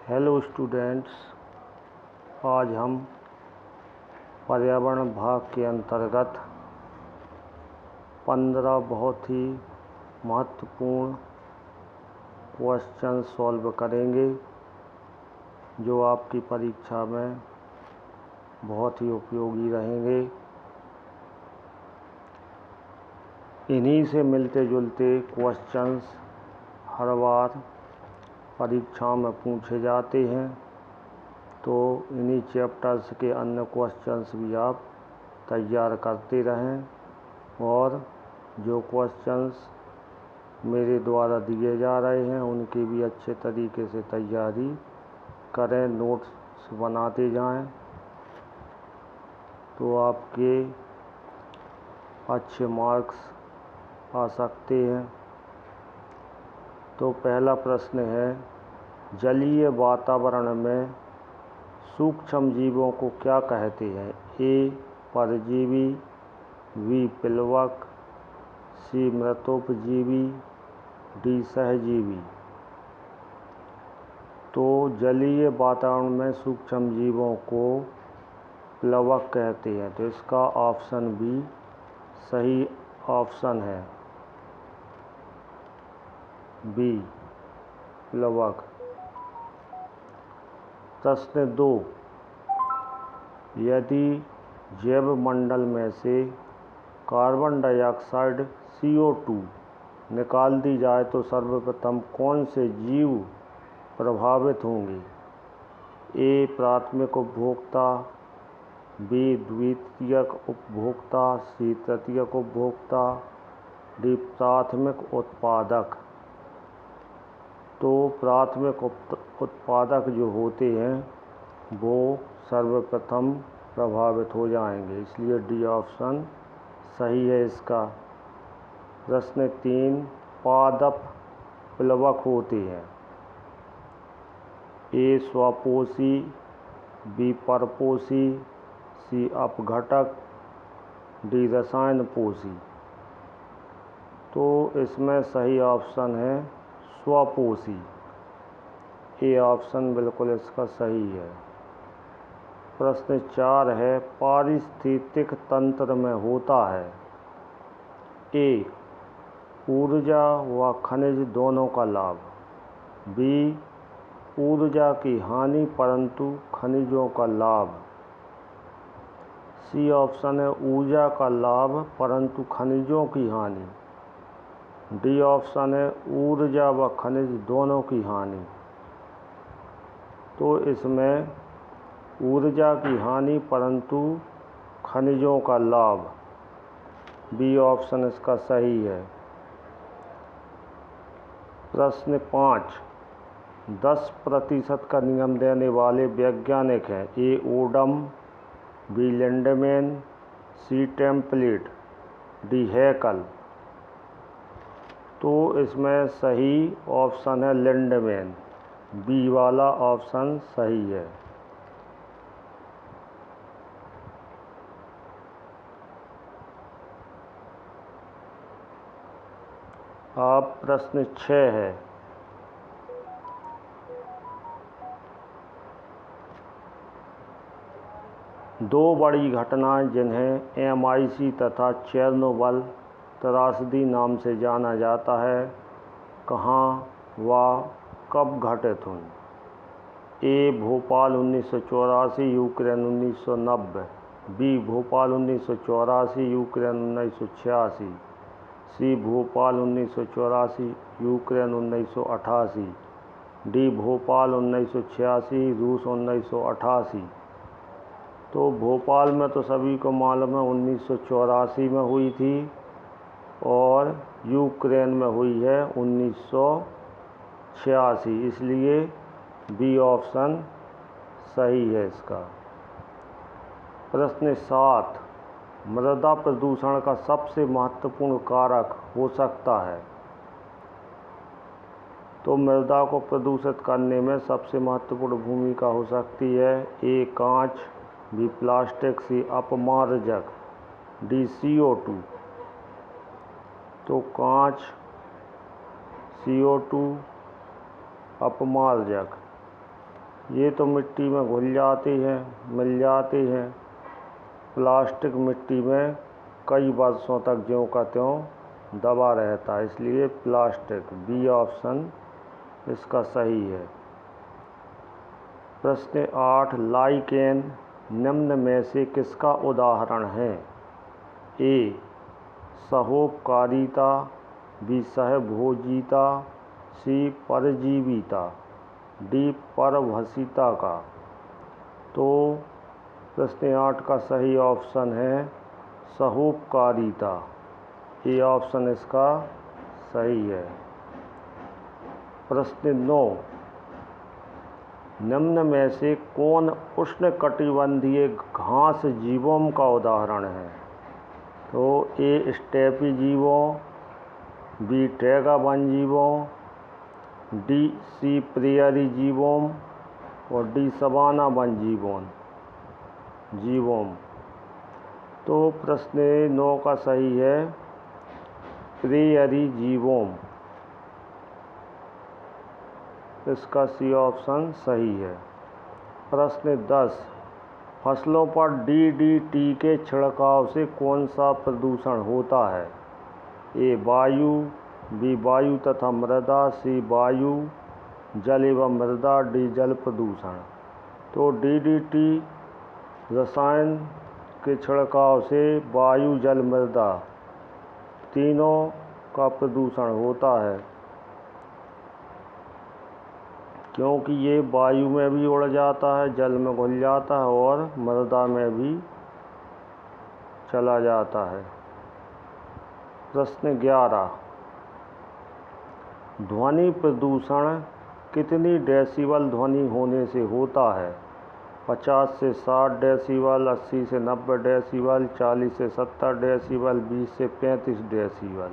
Hello students, आज हम पर्यावरण भाग के अंतर्गत 15 बहुत ही महत्वपूर्ण क्वेश्चन सॉल्व करेंगे जो आपकी परीक्षा में बहुत ही उपयोगी रहेंगे। इन्हीं से मिलते जुलते क्वेश्चंस हर बार परीक्षा में पूछे जाते हैं, तो इन्हीं चैप्टर्स के अन्य क्वेश्चंस भी आप तैयार करते रहें और जो क्वेश्चंस मेरे द्वारा दिए जा रहे हैं उनकी भी अच्छे तरीके से तैयारी करें, नोट्स बनाते जाएं, तो आपके अच्छे मार्क्स आ सकते हैं। तो पहला प्रश्न है, जलीय वातावरण में सूक्ष्म जीवों को क्या कहते हैं? ए परजीवी, बी प्लवक, सी मृतोपजीवी, डी सहजीवी। तो जलीय वातावरण में सूक्ष्म जीवों को प्लवक कहते हैं, तो इसका ऑप्शन बी सही ऑप्शन है, बी प्लवक। प्रश्न 2, यदि जैवमंडल में से कार्बन डाइऑक्साइड CO2 निकाल दी जाए तो सर्वप्रथम कौन से जीव प्रभावित होंगे? ए प्राथमिक उपभोक्ता, बी द्वितीयक उपभोक्ता, सी तृतीयक उपभोक्ता, डी प्राथमिक उत्पादक। तो प्राथमिक उत्पादक जो होते हैं वो सर्वप्रथम प्रभावित हो जाएंगे, इसलिए डी ऑप्शन सही है इसका। प्रश्न 3, पादप प्लवक होते हैं? ए स्वपोषी, बी परपोषी, सी अपघटक, डी रसायन पोषी। तो इसमें सही ऑप्शन है स्वपोषी, ए ऑप्शन बिल्कुल इसका सही है। प्रश्न 4 है, पारिस्थितिक तंत्र में होता है? ए ऊर्जा व खनिज दोनों का लाभ, बी ऊर्जा की हानि परंतु खनिजों का लाभ, सी ऑप्शन है ऊर्जा का लाभ परंतु खनिजों की हानि, डी ऑप्शन है ऊर्जा व खनिज दोनों की हानि। तो इसमें ऊर्जा की हानि परंतु खनिजों का लाभ, बी ऑप्शन इसका सही है। प्रश्न 5, 10% का नियम देने वाले वैज्ञानिक हैं? ए ओडम, बी लिंडमैन, सी टेम्पलेट, डी हैकल। तो इसमें सही ऑप्शन है लिंडमैन, बी वाला ऑप्शन सही है। अब प्रश्न 6 है, दो बड़ी घटनाएं जिन्हें MIC तथा चेरनोबिल त्रासदी नाम से जाना जाता है, कहाँ व कब घटित हुई? A Bhopal 1984, Ukraine 1990, B Bhopal 1984, Ukraine 1986, C Bhopal 1984, Ukraine 1988, D Bhopal 1986, रूस 1988। तो भोपाल में तो सभी को मालूम है 1984 में हुई थी और यूक्रेन में हुई है 1986, इसलिए बी ऑप्शन सही है इसका। प्रश्न 7, मृदा प्रदूषण का सबसे महत्वपूर्ण कारक हो सकता है? तो मृदा को प्रदूषित करने में सबसे महत्वपूर्ण भूमिका हो सकती है ए कांच, बी प्लास्टिक, सी अपमार्जक, डी CO2। तो कांच, CO2, अपमार्जक। ये तो मिट्टी में घुल जाती हैं, मिल जाती हैं। प्लास्टिक मिट्टी में कई वर्षों तक ज्यों का त्यों दबा रहता है, इसलिए प्लास्टिक। बी ऑप्शन इसका सही है। प्रश्न 8, लाइकेन निम्न में से किसका उदाहरण है? ए सहोपकारिता, बी सहभोजिता, सी परजीविता, डी परभसिता का। तो प्रश्न 8 का सही ऑप्शन है सहोपकारिता। ए ऑप्शन इसका सही है। प्रश्न 9, निम्न में से कौन उष्णकटिबंधीय घास जीवों का उदाहरण है? तो ए स्टेपी जीवों, बी टैगा वन जीवों, डी सी प्रेयरी जीवों और डी सवाना वन जीवों। तो प्रश्न 9 का सही है प्रेयरी जीवों। इसका सी ऑप्शन सही है। प्रश्न 10, फसलों पर DDT के छिड़काव से कौन सा प्रदूषण होता है? ए वायु, बी वायु तथा मृदा, सी वायु, जल एवं मृदा, डी जल प्रदूषण। तो DDT रसायन के छिड़काव से वायु, जल, मृदा तीनों का प्रदूषण होता है, क्योंकि ये वायु में भी उड़ जाता है, जल में घुल जाता है और मृदा में भी चला जाता है। प्रश्न 11, ध्वनि प्रदूषण कितनी डेसिबल ध्वनि होने से होता है? 50 से 60 डेसिबल, 80 से 90 डेसिबल, 40 से 70 डेसिबल, 20 से 35 डेसिबल।